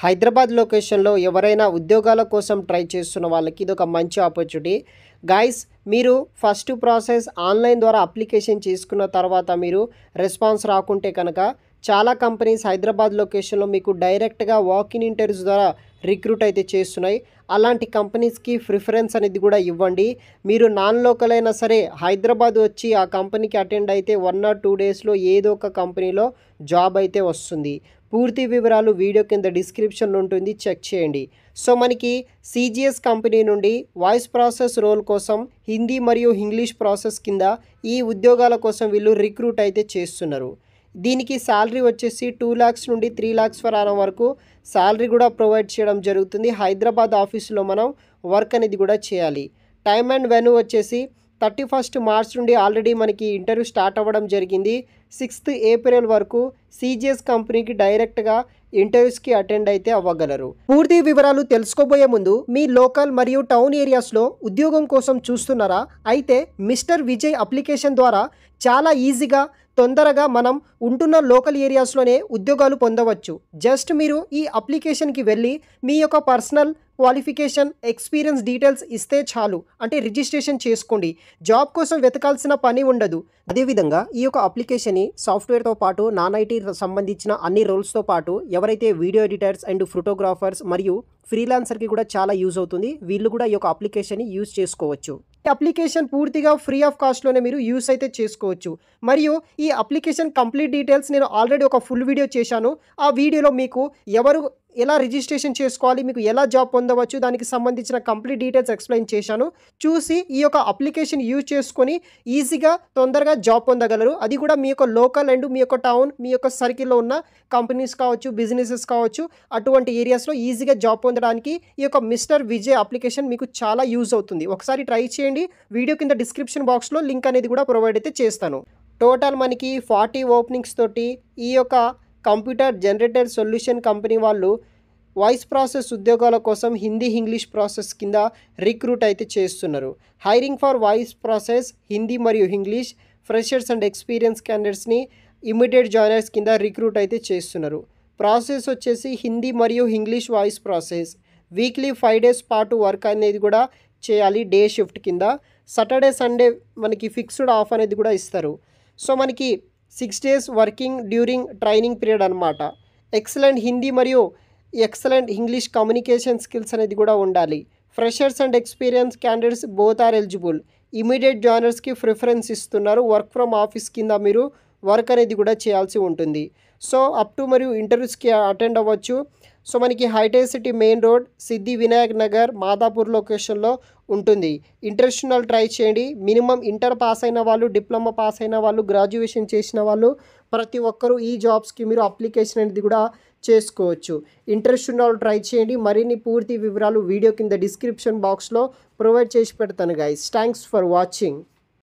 హైదరాబాద్ లొకేషన్లో ఎవరైనా ఉద్యోగాల కోసం ట్రై చేస్తున్న వాళ్ళకి ఇదొక మంచి ఆపర్చునిటీ. గైస్, మీరు ఫస్ట్ ప్రాసెస్ ఆన్లైన్ ద్వారా అప్లికేషన్ చేసుకున్న తర్వాత మీరు రెస్పాన్స్ రాకుంటే కనుక చాలా కంపెనీస్ హైదరాబాద్ లొకేషన్లో మీకు డైరెక్ట్గా వాకిన్ ఇంటర్వ్యూస్ ద్వారా రిక్రూట్ అయితే చేస్తున్నాయి. అలాంటి కంపెనీస్కి ప్రిఫరెన్స్ అనేది కూడా ఇవ్వండి. మీరు నాన్ లోకల్ అయినా సరే హైదరాబాద్ వచ్చి ఆ కంపెనీకి అటెండ్ అయితే 1 or 2 డేస్లో ఏదో ఒక కంపెనీలో జాబ్ అయితే వస్తుంది. పూర్తి వివరాలు వీడియో కింద డిస్క్రిప్షన్లో ఉంటుంది, చెక్ చేయండి. సో మనకి CGS కంపెనీ నుండి వాయిస్ ప్రాసెస్ రోల్ కోసం హిందీ మరియు ఇంగ్లీష్ ప్రాసెస్ కింద ఈ ఉద్యోగాల కోసం వీళ్ళు రిక్రూట్ అయితే చేస్తున్నారు. దీనికి శాలరీ వచ్చేసి 2 lakhs నుండి 3 lakhs per annum వరకు శాలరీ కూడా ప్రొవైడ్ చేయడం జరుగుతుంది. హైదరాబాద్ ఆఫీసులో మనం వర్క్ అనేది కూడా చేయాలి. టైమ్ అండ్ వెన్యూ వచ్చేసి 31st March నుండి ఆల్రెడీ మనకి ఇంటర్వ్యూ స్టార్ట్ అవ్వడం జరిగింది. 6th April వరకు CGS కంపెనీకి డైరెక్ట్గా ఇంటర్వ్యూస్కి అటెండ్ అయితే అవ్వగలరు. పూర్తి వివరాలు తెలుసుకోబోయే ముందు మీ లోకల్ మరియు టౌన్ ఏరియాస్లో ఉద్యోగం కోసం చూస్తున్నారా? అయితే మిస్టర్ విజయ్ అప్లికేషన్ ద్వారా చాలా ఈజీగా తొందరగా మనం ఉంటున్న లోకల్ ఏరియాస్లోనే ఉద్యోగాలు పొందవచ్చు. జస్ట్ మీరు ఈ అప్లికేషన్కి వెళ్ళి మీ యొక్క పర్సనల్ క్వాలిఫికేషన్, ఎక్స్పీరియన్స్ డీటెయిల్స్ ఇస్తే చాలు. అంటే రిజిస్ట్రేషన్ చేసుకోండి. జాబ్ కోసం వెతకాల్సిన పని ఉండదు. అదేవిధంగా ఈ యొక్క అప్లికేషన్ని సాఫ్ట్వేర్తో పాటు నాన్ ఐటీ సంబంధించిన అన్ని రోల్స్తో పాటు ఎవరైతే వీడియో ఎడిటర్స్ అండ్ ఫోటోగ్రాఫర్స్ మరియు ఫ్రీలాన్సర్కి కూడా చాలా యూజ్ అవుతుంది. వీళ్ళు కూడా ఈ యొక్క అప్లికేషన్ని యూజ్ చేసుకోవచ్చు. ఈ అప్లికేషన్ పూర్తిగా ఫ్రీ ఆఫ్ కాస్ట్లోనే మీరు యూస్ అయితే చేసుకోవచ్చు. మరియు ఈ అప్లికేషన్ కంప్లీట్ డీటెయిల్స్ నేను ఆల్రెడీ ఒక ఫుల్ వీడియో చేశాను. ఆ వీడియోలో మీకు ఎలా రిజిస్ట్రేషన్ చేసుకోవాలి, మీకు ఎలా జాబ్ పొందవచ్చు, దానికి సంబంధించిన కంప్లీట్ డీటెయిల్స్ ఎక్స్ప్లెయిన్ చేశాను. చూసి ఈ యొక్క అప్లికేషన్ యూజ్ చేసుకొని ఈజీగా తొందరగా జాబ్ పొందగలరు. అది కూడా మీ యొక్క లోకల్ అండ్ మీ యొక్క టౌన్, మీ యొక్క సర్కిల్లో ఉన్న కంపెనీస్ కావచ్చు, బిజినెసెస్ కావచ్చు, అటువంటి ఏరియాస్లో ఈజీగా జాబ్ పొందడానికి ఈ యొక్క మిస్టర్ విజయ్ అప్లికేషన్ మీకు చాలా యూజ్ అవుతుంది. ఒకసారి ట్రై చేయండి. వీడియో కింద డిస్క్రిప్షన్ బాక్స్లో లింక్ అనేది కూడా ప్రొవైడ్ అయితే చేస్తాను. టోటల్ మనకి 40 ఓపెనింగ్స్ తోటి ఈ యొక్క కంప్యూటర్ జనరేటర్ సొల్యూషన్ కంపెనీ వాళ్ళు వాయిస్ ప్రాసెస్ ఉద్యోగాల కోసం హిందీ ఇంగ్లీష్ ప్రాసెస్ కింద రిక్రూట్ అయితే చేస్తున్నారు. Hiring for voice process Hindi మరియు ఇంగ్లీష్ ఫ్రెషర్స్ అండ్ ఎక్స్పీరియన్స్ క్యాండిడేట్స్ని ఇమీడియట్ జాయినర్స్ కింద రిక్రూట్ అయితే చేస్తున్నారు. ప్రాసెస్ వచ్చేసి హిందీ మరియు English voice process. Weekly 5 days పాటు వర్క్ అనేది కూడా చేయాలి డే షిఫ్ట్ కింద. సాటర్డే సండే మనకి ఫిక్స్డ్ ఆఫ్ అనేది కూడా ఇస్తారు. సో మనకి 6 days working during training period అనమాట. ఎక్సలెంట్ హిందీ మరియు ఎక్సలెంట్ ఇంగ్లీష్ కమ్యూనికేషన్ స్కిల్స్ అనేది కూడా ఉండాలి. Freshers and experience candidates both are eligible. Immediate జాయినర్స్కి ప్రిఫరెన్స్ ఇస్తున్నారు. వర్క్ ఫ్రమ్ ఆఫీస్ కింద మీరు వర్క్ అనేది కూడా చేయాల్సి ఉంటుంది. సో అప్ టు మరియు ఇంటర్వ్యూస్కి అటెండ్ అవ్వచ్చు. సో మనకి హైటెక్ సిటీ మెయిన్ రోడ్, సిద్ధి వినాయక్ నగర్, మాదాపూర్ లొకేషన్లో ఉంటుంది. ఇంట్రెస్ట్ ఉన్న వాళ్ళు ట్రై చేయండి. మినిమం ఇంటర్ పాస్ అయిన వాళ్ళు, డిప్లొమా పాస్ అయిన వాళ్ళు, గ్రాడ్యుయేషన్ చేసిన వాళ్ళు ప్రతి ఒక్కరూ ఈ జాబ్స్కి మీరు అప్లికేషన్ అనేది కూడా చేసుకోవచ్చు. ఇంట్రెస్ట్ ఉన్న వాళ్ళు ట్రై చేయండి. మరిన్ని పూర్తి వివరాలు వీడియో కింద డిస్క్రిప్షన్ బాక్స్లో ప్రొవైడ్ చేసి పెడతాను గైస్. Thanks for watching.